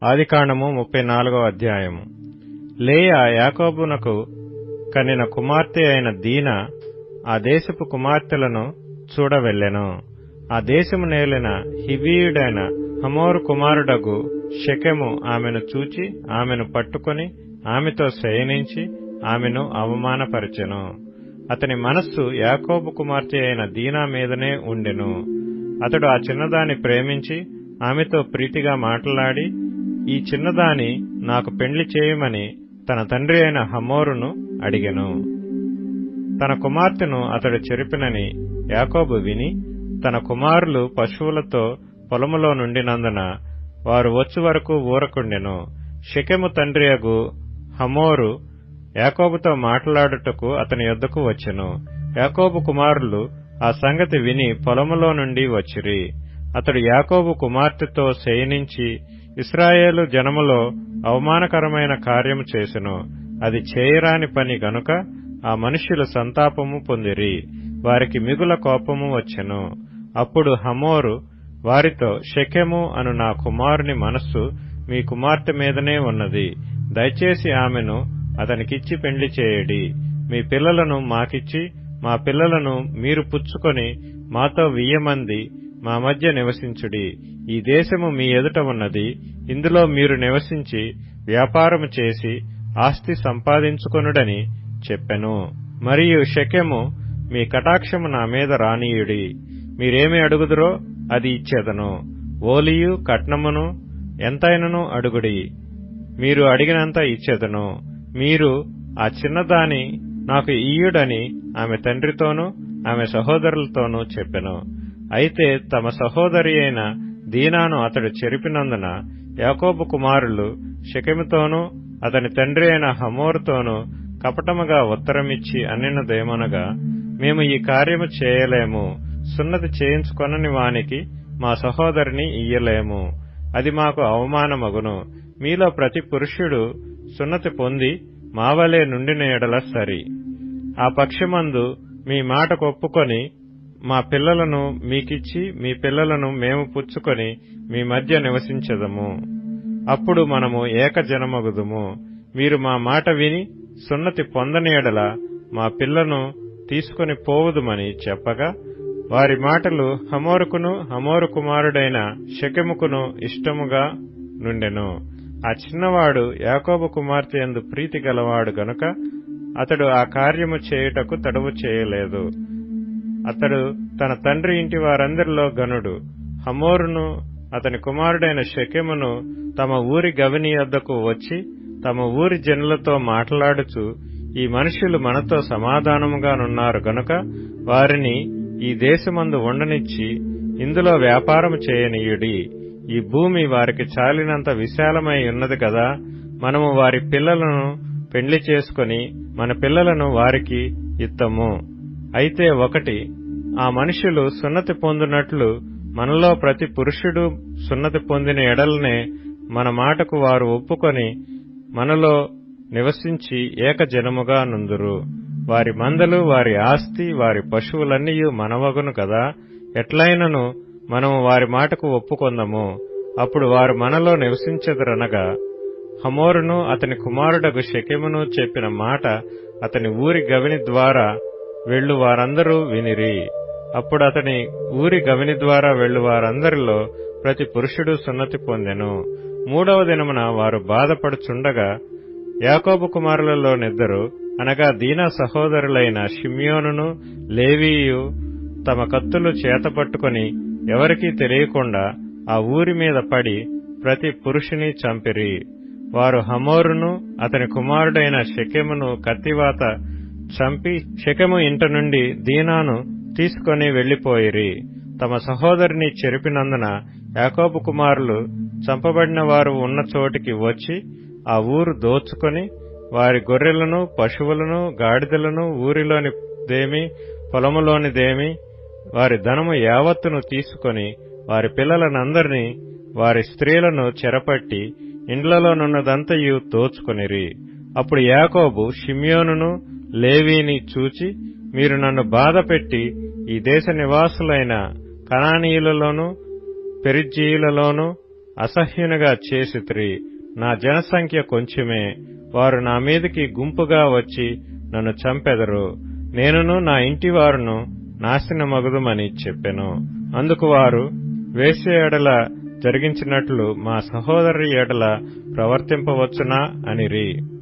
ఆదికాండము 34వ అధ్యాయము. లేయా యాకోబునకు కనిన కుమార్తె అయిన దీనా ఆ దేశపు కుమార్తెలను చూడవెళ్ళెను. ఆ దేశము నేలిన హివ్వీయుడైన హమోరు కుమారుడగు షెకెము ఆమెను చూచి ఆమెను పట్టుకొని ఆమెతో శయనించి ఆమెను అవమానపరచెను. అతని మనస్సు యాకోబు కుమార్తె అయిన దీనా మీదనే ఉండెను. అతడు ఆ చిన్నదాన్ని ప్రేమించి ఆమెతో ప్రీతిగా మాట్లాడి, ఈ చిన్నదాని నాకు పెండ్లి చేయమని తన తండ్రి అయిన హమోరును అడిగెను. తన కుమార్తెను అతడు చెరిపినని యాకోబు విని, తన కుమారులు పశువులతో పొలములో నుండినందున వారు వచ్చు వరకు ఊరకుండెను. షెకెము తండ్రియగు హమోరు యాకోబుతో మాట్లాడుటకు అతని యొద్దకు వచ్చెను. యాకోబు కుమారులు ఆ సంగతి విని పొలములో నుండి వచ్చిరి. అతడు యాకోబు కుమార్తెతో శయనించి ఇశ్రాయేలు జనములో అవమానకరమైన కార్యము చేసెను. అది చేయరాని పని గనుక ఆ మనుష్యులు సంతాపము పొందిరి. వారికి మిగుల కోపము వచ్చెను. అప్పుడు హమోరు వారితో, షెకెము అను నా కుమారుని మనస్సు మీ కుమార్తె మీదనే ఉన్నది. దయచేసి ఆమెను అతనికిచ్చి పెండ్లి చేయడి. మీ పిల్లలను మాకిచ్చి మా పిల్లలను మీరు పుచ్చుకొని మాతో 1000 మంది మా మధ్య నివసించుడి. ఈ దేశము మీ ఎదుట ఉన్నది. ఇందులో మీరు నివసించి వ్యాపారము చేసి ఆస్తి సంపాదించుకొనుడని చెప్పెను. మరియు షెకెము, మీ కటాక్షము నా మీద రానీయుడి. మీరేమి అడుగుదురో అది ఇచ్చేదను. ఓలియు కట్నమును ఎంతైనను అడుగుడి, మీరు అడిగినంత ఇచ్చేదను. మీరు ఆ చిన్నదాని నాకు ఇయ్యుడని ఆమె తండ్రితోనూ ఆమె సహోదరులతోనూ చెప్పెను. అయితే తమ సహోదరి అయిన దీనాను అతడు చెరిపినందున యాకోబు కుమారులు షెకెముతోనూ అతని తండ్రి అయిన హమోరుతోనూ కపటముగా ఉత్తరమిచ్చి అన్నినదేమనగా, మేము ఈ కార్యము చేయలేము. సున్నతి చేయించుకొనని వానికి మా సహోదరిని ఇయ్యలేము. అది మాకు అవమానమగును. మీలో ప్రతి పురుషుడు సున్నతి పొంది మావలే నుండిన ఎడల సరి. ఆ పక్షమందు మీ మాటకు ఒప్పుకొని మా పిల్లలను మీకిచ్చి మీ పిల్లలను మేము పుచ్చుకొని మీ మధ్య నివసించెదము. అప్పుడు మనము ఏకజనమగుదుము. మీరు మా మాట విని సున్నతి పొందని ఎడల మా పిల్లను తీసుకొని పోవుదుమని చెప్పగా, వారి మాటలు హమోరుకును హమోరు కుమారుడైన షెకెముకును ఇష్టముగా నుండెను. ఆ చిన్నవాడు యాకోబు కుమార్తె యందు ప్రీతి గలవాడు గనుక అతడు ఆ కార్యము చేయుటకు తడువు చేయలేదు. అతడు తన తండ్రి ఇంటి వారందరిలో గనుడు. హమోరును అతని కుమారుడైన షెకెమును తమ ఊరి గవిని యొద్దకు వచ్చి తమ ఊరి జనులతో మాట్లాడుచు, ఈ మనుష్యులు మనతో సమాధానముగానున్నారు గనుక వారిని ఈ దేశమందు ఉండనిచ్చి ఇందులో వ్యాపారము చేయనీయుడి. ఈ భూమి వారికి చాలినంత విశాలమై ఉన్నది కదా. మనము వారి పిల్లలను పెండ్లి చేసుకుని మన పిల్లలను వారికి ఇత్తము. అయితే ఒకటి, ఆ మనుష్యులు సున్నతి పొందినట్లు మనలో ప్రతి పురుషుడు సున్నతి పొందిన ఎడలనే మన మాటకు వారు ఒప్పుకొని మనలో నివసించి ఏకజనముగా నుందురు. వారి మందలు, వారి ఆస్తి, వారి పశువులన్నీయు మనవగును కదా. ఎట్లైనను మనము వారి మాటకు ఒప్పుకొందము. అప్పుడు వారు మనలో నివసించెదరనగా, హమోరును అతని కుమారుడగు షెకెమును చెప్పిన మాట అతని ఊరి గవిని ద్వారా వెళ్ళు వారందరూ వినిరి. అప్పుడు అతని ఊరి గవిని ద్వారా వెళ్ళు వారందరిలో ప్రతి పురుషుడు సున్నతి పొందెను. 3వ దినమున వారు బాధపడుచుండగా యాకోబు కుమారులలోనిద్దరు, అనగా దీనా సహోదరులైన షిమ్యోనును లేవీయు తమ కత్తులు చేతపట్టుకుని ఎవరికీ తెలియకుండా ఆ ఊరి మీద పడి ప్రతి పురుషుని చంపిరి. వారు హమోరును అతని కుమారుడైన షెకెమును కత్తివాత చంపి షెకెము ఇంట నుండి దీనాను తీసుకొని వెళ్లిపోయిరి. తమ సహోదరిని చెరిపినందున యాకోబు కుమారులు చంపబడిన వారు ఉన్న చోటికి వచ్చి ఆ ఊరు దోచుకొని వారి గొర్రెలను, పశువులను, గాడిదలను, ఊరిలోనిదేమి పొలములోనిదేమి వారి ధనము యావత్తును తీసుకొని వారి పిల్లలనందరినీ వారి స్త్రీలను చెరపట్టి ఇండ్లలోనున్నదంతయు దోచుకొనిరి. అప్పుడు యాకోబు షిమ్యోనును లేవీని చూచి, మీరు నన్ను బాధపెట్టి ఈ దేశ నివాసులైన కనానీయులలోను పెరిజ్జీయులలోను అసహ్యునిగా చేసితిరి. నా జనసంఖ్య కొంచెమే, వారు నా మీదికి గుంపుగా వచ్చి నన్ను చంపెదరు. నేనును నా ఇంటివారును నాశనమగుదుమని చెప్పెను. అందుకు వారు, వేశ్య ఎడల జరిగించినట్లు మా సహోదరి ఎడల ప్రవర్తింపవచ్చునా అనిరి.